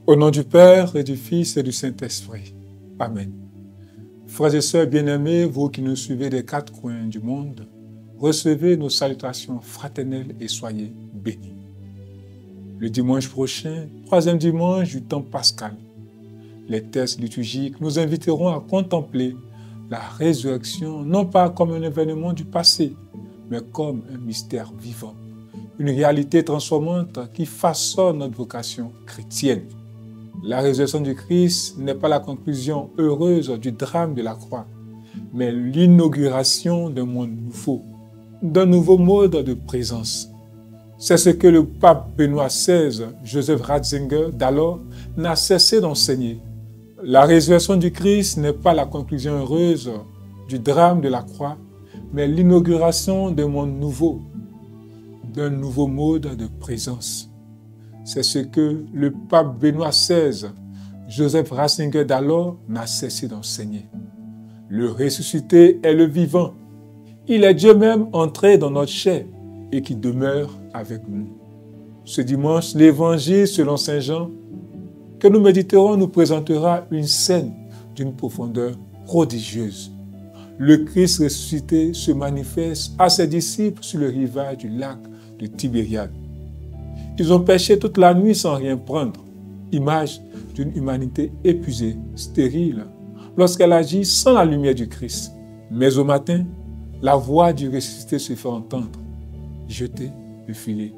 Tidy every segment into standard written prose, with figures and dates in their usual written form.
Au nom du Père et du Fils et du Saint-Esprit. Amen. Frères et sœurs bien-aimés, vous qui nous suivez des quatre coins du monde, recevez nos salutations fraternelles et soyez bénis. Le dimanche prochain, troisième dimanche du temps pascal, les textes liturgiques nous inviteront à contempler la résurrection, non pas comme un événement du passé, mais comme un mystère vivant, une réalité transformante qui façonne notre vocation chrétienne. La résurrection du Christ n'est pas la conclusion heureuse du drame de la croix, mais l'inauguration d'un monde nouveau, d'un nouveau mode de présence. C'est ce que le pape Benoît XVI, Joseph Ratzinger, d'alors, n'a cessé d'enseigner. La résurrection du Christ n'est pas la conclusion heureuse du drame de la croix, mais l'inauguration d'un monde nouveau, d'un nouveau mode de présence. C'est ce que le pape Benoît XVI, Joseph Ratzinger d'alors, n'a cessé d'enseigner. Le ressuscité est le vivant. Il est Dieu même entré dans notre chair et qui demeure avec nous. Ce dimanche, l'Évangile selon Saint Jean, que nous méditerons, nous présentera une scène d'une profondeur prodigieuse. Le Christ ressuscité se manifeste à ses disciples sur le rivage du lac de Tibériade. Ils ont pêché toute la nuit sans rien prendre, image d'une humanité épuisée, stérile, lorsqu'elle agit sans la lumière du Christ. Mais au matin, la voix du ressuscité se fait entendre. Jetez le filet.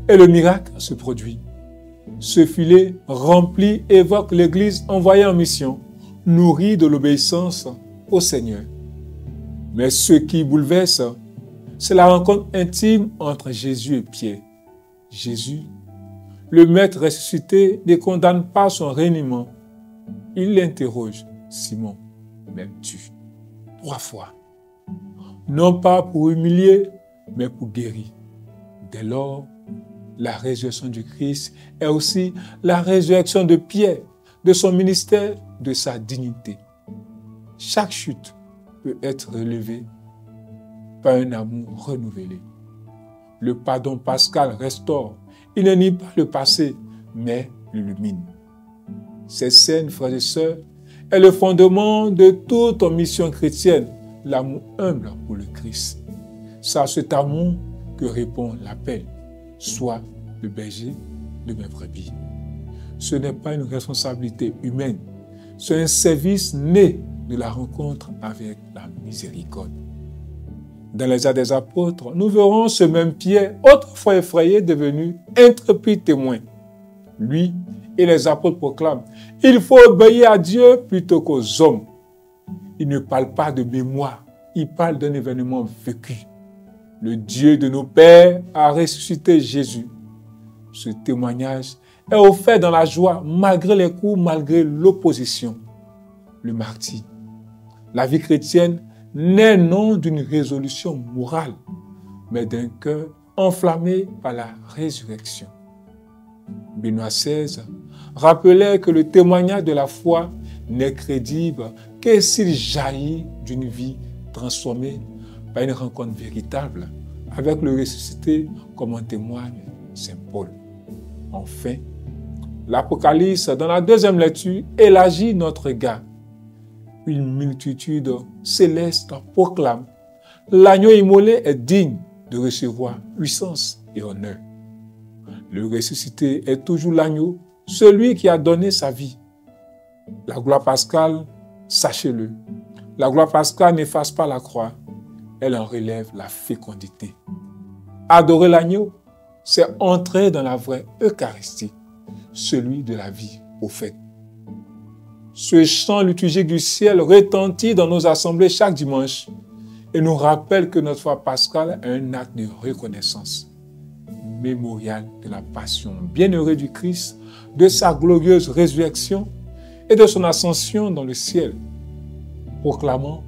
Et le miracle se produit. Ce filet rempli évoque l'Église envoyée en mission, nourrie de l'obéissance au Seigneur. Mais ce qui bouleverse, c'est la rencontre intime entre Jésus et Pierre. Jésus, le Maître ressuscité, ne condamne pas son reniement. Il l'interroge. Simon, m'aimes-tu? 3 fois. Non pas pour humilier, mais pour guérir. Dès lors, la résurrection du Christ est aussi la résurrection de Pierre, de son ministère, de sa dignité. Chaque chute peut être relevée par un amour renouvelé. Le pardon pascal restaure. Il ne nie pas le passé, mais l'illumine. Cette scène, frères et sœurs, est le fondement de toute mission chrétienne, l'amour humble pour le Christ. C'est à cet amour que répond l'appel. Sois le berger de mes brebis. Ce n'est pas une responsabilité humaine, c'est un service né de la rencontre avec la miséricorde. Dans les Actes des Apôtres, nous verrons ce même Pierre, autrefois effrayé, devenu intrépide témoin. Lui et les apôtres proclament « Il faut obéir à Dieu plutôt qu'aux hommes ». Il ne parle pas de mémoire, il parle d'un événement vécu. Le Dieu de nos pères a ressuscité Jésus. Ce témoignage est offert dans la joie, malgré les coups, malgré l'opposition. Le martyr. La vie chrétienne n'est non d'une résolution morale, mais d'un cœur enflammé par la résurrection. Benoît XVI rappelait que le témoignage de la foi n'est crédible que s'il jaillit d'une vie transformée par une rencontre véritable avec le ressuscité, comme en témoigne Saint Paul. Enfin, l'Apocalypse, dans la deuxième lecture, élargit notre regard. Une multitude céleste proclame « L'agneau immolé est digne de recevoir puissance et honneur. » Le ressuscité est toujours l'agneau, celui qui a donné sa vie. La gloire pascale, sachez-le, la gloire pascale n'efface pas la croix, elle en relève la fécondité. Adorer l'agneau, c'est entrer dans la vraie Eucharistie, celui de la vie au fait. Ce chant liturgique du ciel retentit dans nos assemblées chaque dimanche et nous rappelle que notre foi pascale est un acte de reconnaissance, mémorial de la passion bienheureuse du Christ, de sa glorieuse résurrection et de son ascension dans le ciel, proclamant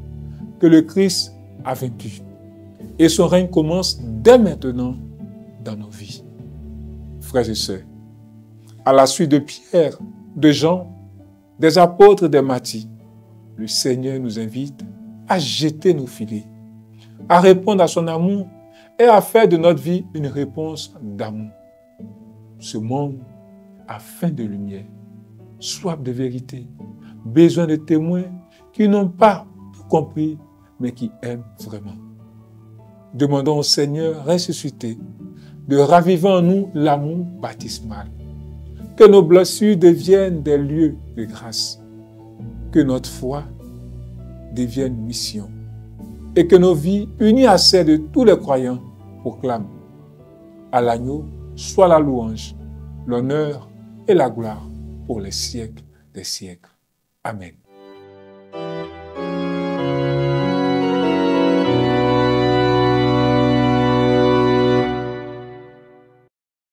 que le Christ a vaincu et son règne commence dès maintenant dans nos vies. Frères et sœurs, à la suite de Pierre, de Jean, des apôtres, des martyrs, le Seigneur nous invite à jeter nos filets, à répondre à son amour et à faire de notre vie une réponse d'amour. Ce monde a faim de lumière. soif de vérité, besoin de témoins qui n'ont pas tout compris, mais qui aiment vraiment. Demandons au Seigneur ressuscité de raviver en nous l'amour baptismal. Que nos blessures deviennent des lieux de grâce. Que notre foi devienne mission. Et que nos vies, unies à celles de tous les croyants, proclament à l'agneau soit la louange, l'honneur et la gloire pour les siècles des siècles. Amen.